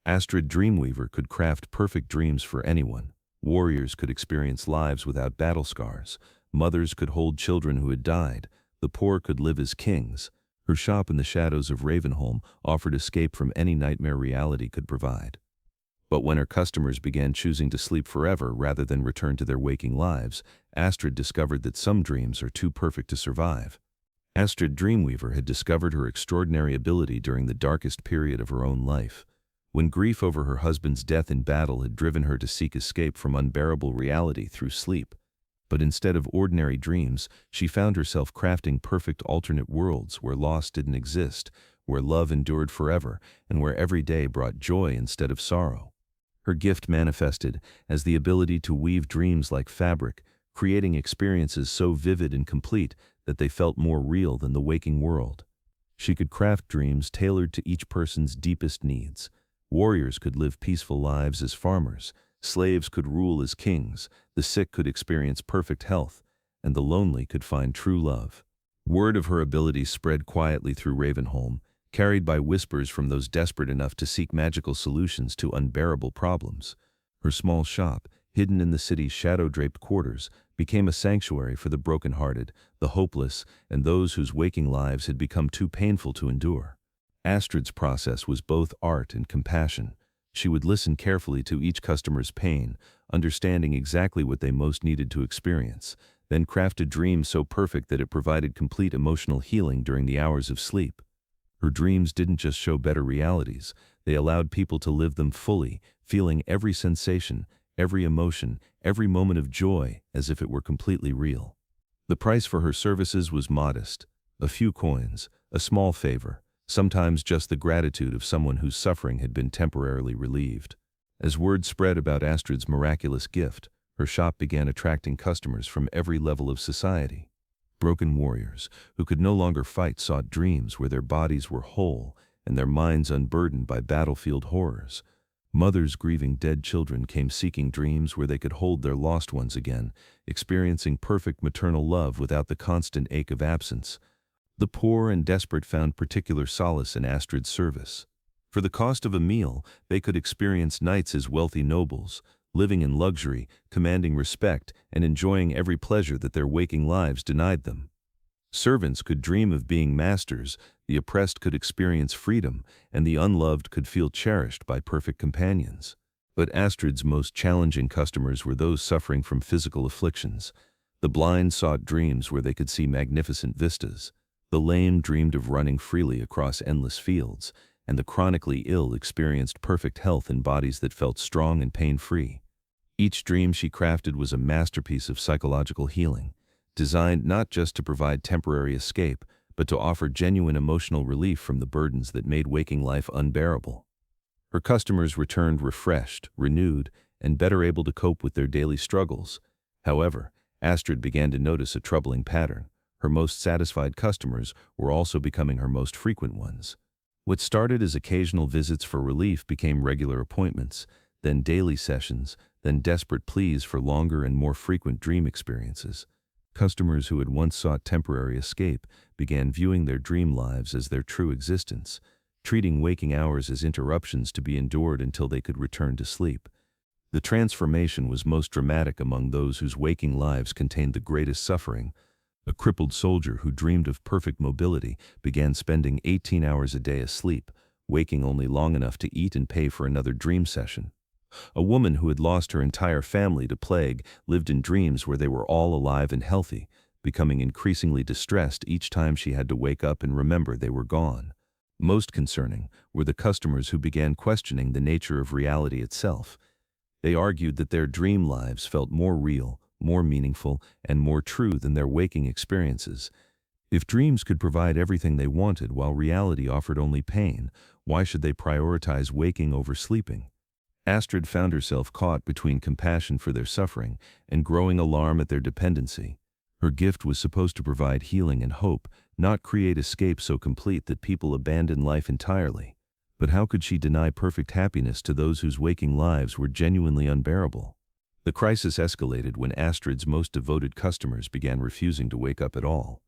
Astrid Dreamweaver could craft perfect dreams for anyone. Warriors could experience lives without battle scars. Mothers could hold children who had died. The poor could live as kings. Her shop in the shadows of Ravenholm offered escape from any nightmare reality could provide. But when her customers began choosing to sleep forever rather than return to their waking lives, Astrid discovered that some dreams are too perfect to survive. Astrid Dreamweaver had discovered her extraordinary ability during the darkest period of her own life, when grief over her husband's death in battle had driven her to seek escape from unbearable reality through sleep. But instead of ordinary dreams, she found herself crafting perfect alternate worlds where loss didn't exist, where love endured forever, and where every day brought joy instead of sorrow. Her gift manifested as the ability to weave dreams like fabric, creating experiences so vivid and complete that they felt more real than the waking world. She could craft dreams tailored to each person's deepest needs. Warriors could live peaceful lives as farmers, slaves could rule as kings, the sick could experience perfect health, and the lonely could find true love. Word of her abilities spread quietly through Ravenholm, carried by whispers from those desperate enough to seek magical solutions to unbearable problems. Her small shop, hidden in the city's shadow-draped quarters, became a sanctuary for the broken-hearted, the hopeless, and those whose waking lives had become too painful to endure. Astrid's process was both art and compassion. She would listen carefully to each customer's pain, understanding exactly what they most needed to experience, then craft a dream so perfect that it provided complete emotional healing during the hours of sleep. Her dreams didn't just show better realities, they allowed people to live them fully, feeling every sensation, every emotion, every moment of joy as if it were completely real. The price for her services was modest, a few coins, a small favor, sometimes just the gratitude of someone whose suffering had been temporarily relieved. As word spread about Astrid's miraculous gift, her shop began attracting customers from every level of society. Broken warriors, who could no longer fight, sought dreams where their bodies were whole and their minds unburdened by battlefield horrors. Mothers grieving dead children came seeking dreams where they could hold their lost ones again, experiencing perfect maternal love without the constant ache of absence. The poor and desperate found particular solace in Astrid's service. For the cost of a meal, they could experience nights as wealthy nobles, living in luxury, commanding respect, and enjoying every pleasure that their waking lives denied them. Servants could dream of being masters, the oppressed could experience freedom, and the unloved could feel cherished by perfect companions. But Astrid's most challenging customers were those suffering from physical afflictions. The blind sought dreams where they could see magnificent vistas. The lame dreamed of running freely across endless fields, and the chronically ill experienced perfect health in bodies that felt strong and pain-free. Each dream she crafted was a masterpiece of psychological healing, designed not just to provide temporary escape, but to offer genuine emotional relief from the burdens that made waking life unbearable. Her customers returned refreshed, renewed, and better able to cope with their daily struggles. However, Astrid began to notice a troubling pattern. Her most satisfied customers were also becoming her most frequent ones. What started as occasional visits for relief became regular appointments, then daily sessions, then desperate pleas for longer and more frequent dream experiences. Customers who had once sought temporary escape began viewing their dream lives as their true existence, treating waking hours as interruptions to be endured until they could return to sleep. The transformation was most dramatic among those whose waking lives contained the greatest suffering. A crippled soldier who dreamed of perfect mobility began spending 18 hours a day asleep, waking only long enough to eat and pay for another dream session. A woman who had lost her entire family to plague lived in dreams where they were all alive and healthy, becoming increasingly distressed each time she had to wake up and remember they were gone. Most concerning were the customers who began questioning the nature of reality itself. They argued that their dream lives felt more real, more meaningful, and more true than their waking experiences. If dreams could provide everything they wanted while reality offered only pain, why should they prioritize waking over sleeping? Astrid found herself caught between compassion for their suffering and growing alarm at their dependency. Her gift was supposed to provide healing and hope, not create escape so complete that people abandon life entirely. But how could she deny perfect happiness to those whose waking lives were genuinely unbearable? The crisis escalated when Astrid's most devoted customers began refusing to wake up at all.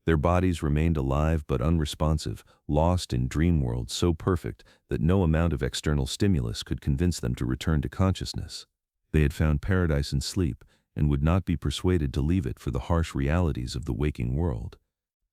Their bodies remained alive but unresponsive, lost in dream worlds so perfect that no amount of external stimulus could convince them to return to consciousness. They had found paradise in sleep and would not be persuaded to leave it for the harsh realities of the waking world.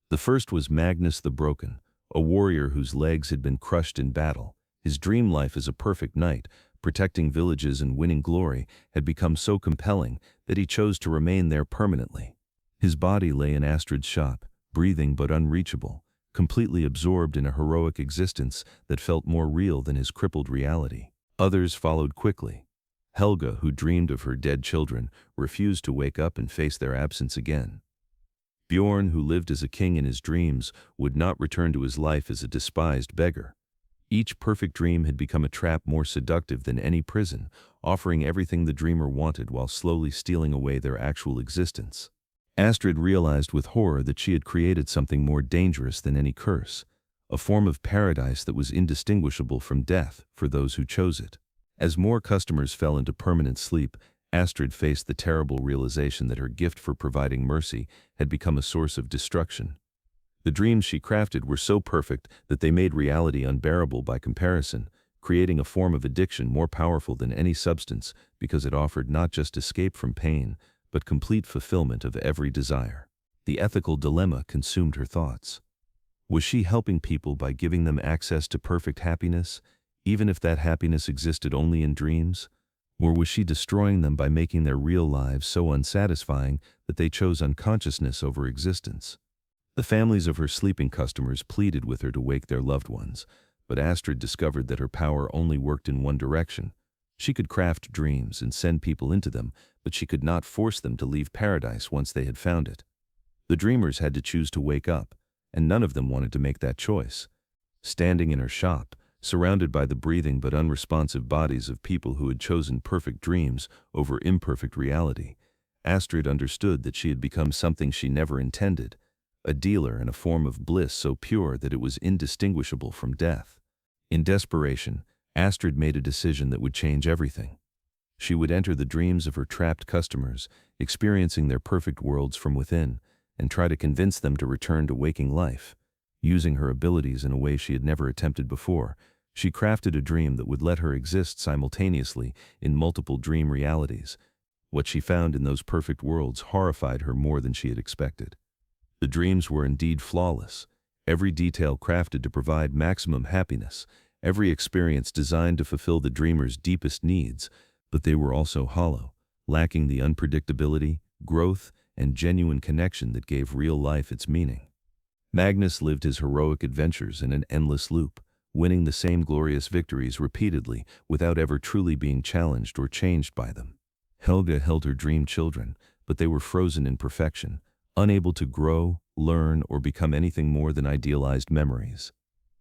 The first was Magnus the Broken, a warrior whose legs had been crushed in battle. His dream life as a perfect knight, protecting villages and winning glory, had become so compelling that he chose to remain there permanently. His body lay in Astrid's shop, breathing but unreachable, completely absorbed in a heroic existence that felt more real than his crippled reality. Others followed quickly. Helga, who dreamed of her dead children, refused to wake up and face their absence again. Bjorn, who lived as a king in his dreams, would not return to his life as a despised beggar. Each perfect dream had become a trap more seductive than any prison, offering everything the dreamer wanted while slowly stealing away their actual existence. Astrid realized with horror that she had created something more dangerous than any curse, a form of paradise that was indistinguishable from death for those who chose it. As more customers fell into permanent sleep, Astrid faced the terrible realization that her gift for providing mercy had become a source of destruction. The dreams she crafted were so perfect that they made reality unbearable by comparison, creating a form of addiction more powerful than any substance because it offered not just escape from pain, but complete fulfillment of every desire. The ethical dilemma consumed her thoughts. Was she helping people by giving them access to perfect happiness, even if that happiness existed only in dreams? Or was she destroying them by making their real lives so unsatisfying that they chose unconsciousness over existence? The families of her sleeping customers pleaded with her to wake their loved ones, but Astrid discovered that her power only worked in one direction. She could craft dreams and send people into them, but she could not force them to leave paradise once they had found it. The dreamers had to choose to wake up, and none of them wanted to make that choice. Standing in her shop, surrounded by the breathing but unresponsive bodies of people who had chosen perfect dreams over imperfect reality, Astrid understood that she had become something she never intended, a dealer in a form of bliss so pure that it was indistinguishable from death. In desperation, Astrid made a decision that would change everything. She would enter the dreams of her trapped customers, experiencing their perfect worlds from within, and try to convince them to return to waking life. Using her abilities in a way she had never attempted before, she crafted a dream that would let her exist simultaneously in multiple dream realities. What she found in those perfect worlds horrified her more than she had expected. The dreams were indeed flawless, every detail crafted to provide maximum happiness, every experience designed to fulfill the dreamer's deepest needs, but they were also hollow, lacking the unpredictability, growth, and genuine connection that gave real life its meaning. Magnus lived his heroic adventures in an endless loop, winning the same glorious victories repeatedly without ever truly being challenged or changed by them. Helga held her dream children, but they were frozen in perfection, unable to grow, learn, or become anything more than idealized memories.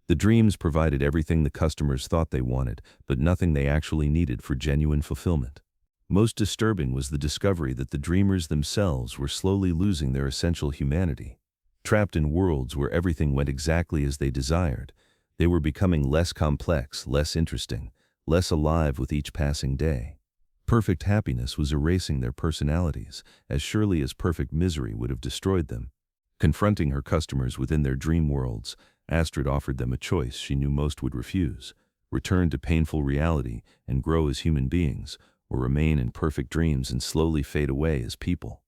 The dreams provided everything the customers thought they wanted, but nothing they actually needed for genuine fulfillment. Most disturbing was the discovery that the dreamers themselves were slowly losing their essential humanity. Trapped in worlds where everything went exactly as they desired, they were becoming less complex, less interesting, less alive with each passing day. Perfect happiness was erasing their personalities, as surely as perfect misery would have destroyed them. Confronting her customers within their dream worlds, Astrid offered them a choice she knew most would refuse: return to painful reality and grow as human beings, or remain in perfect dreams and slowly fade away as people.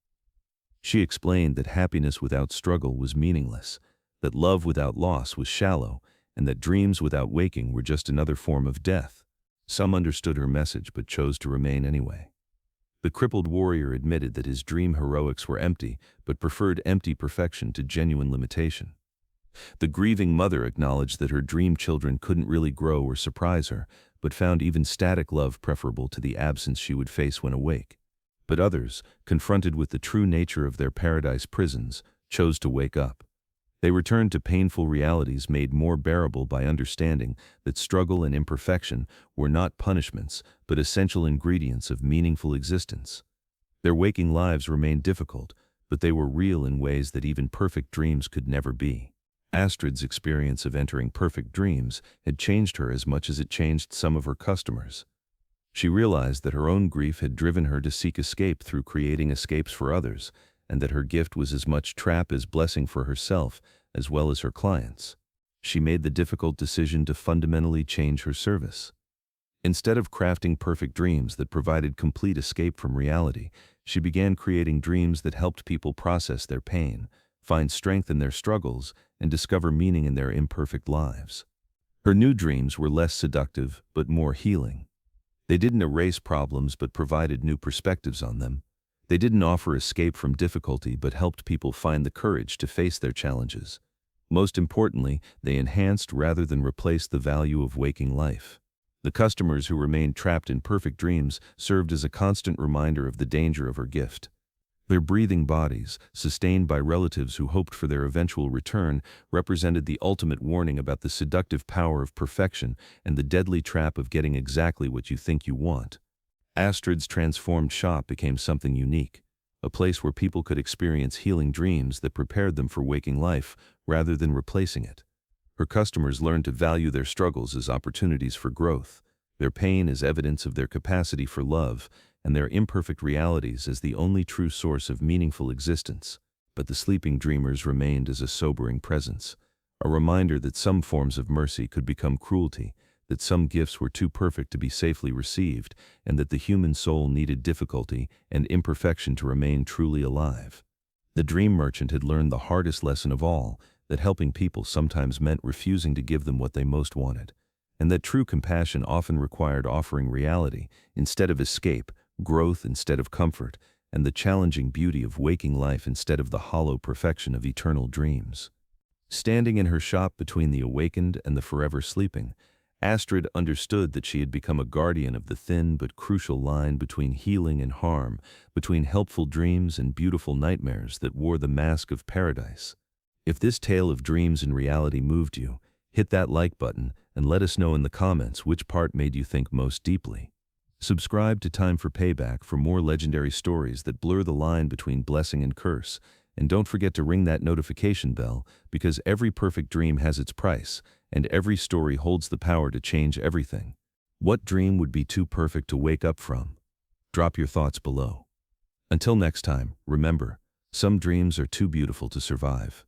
She explained that happiness without struggle was meaningless, that love without loss was shallow, and that dreams without waking were just another form of death. Some understood her message but chose to remain anyway. The crippled warrior admitted that his dream heroics were empty, but preferred empty perfection to genuine limitation. The grieving mother acknowledged that her dream children couldn't really grow or surprise her, but found even static love preferable to the absence she would face when awake. But others, confronted with the true nature of their paradise prisons, chose to wake up. They returned to painful realities made more bearable by understanding that struggle and imperfection were not punishments, but essential ingredients of meaningful existence. Their waking lives remained difficult, but they were real in ways that even perfect dreams could never be. Astrid's experience of entering perfect dreams had changed her as much as it changed some of her customers. She realized that her own grief had driven her to seek escape through creating escapes for others, and that her gift was as much trap as blessing for herself as well as her clients. She made the difficult decision to fundamentally change her service. Instead of crafting perfect dreams that provided complete escape from reality, she began creating dreams that helped people process their pain, find strength in their struggles, and discover meaning in their imperfect lives. Her new dreams were less seductive, but more healing. They didn't erase problems, but provided new perspectives on them. They didn't offer escape from difficulty, but helped people find the courage to face their challenges. Most importantly, they enhanced rather than replaced the value of waking life. The customers who remained trapped in perfect dreams served as a constant reminder of the danger of her gift. Their breathing bodies, sustained by relatives who hoped for their eventual return, represented the ultimate warning about the seductive power of perfection and the deadly trap of getting exactly what you think you want. Astrid's transformed shop became something unique, a place where people could experience healing dreams that prepared them for waking life rather than replacing it. Her customers learned to value their struggles as opportunities for growth, their pain as evidence of their capacity for love, and their imperfect realities as the only true source of meaningful existence. But the sleeping dreamers remained as a sobering presence, a reminder that some forms of mercy could become cruelty, that some gifts were too perfect to be safely received, and that the human soul needed difficulty and imperfection to remain truly alive. The dream merchant had learned the hardest lesson of all, that helping people sometimes meant refusing to give them what they most wanted, and that true compassion often required offering reality instead of escape, growth instead of comfort, and the challenging beauty of waking life instead of the hollow perfection of eternal dreams. Standing in her shop between the awakened and the forever sleeping, Astrid understood that she had become a guardian of the thin but crucial line between healing and harm, between helpful dreams and beautiful nightmares that wore the mask of paradise. If this tale of dreams and reality moved you, hit that like button and let us know in the comments which part made you think most deeply. Subscribe to Time for Payback for more legendary stories that blur the line between blessing and curse, and don't forget to ring that notification bell, because every perfect dream has its price, and every story holds the power to change everything. What dream would be too perfect to wake up from? Drop your thoughts below. Until next time, remember, some dreams are too beautiful to survive.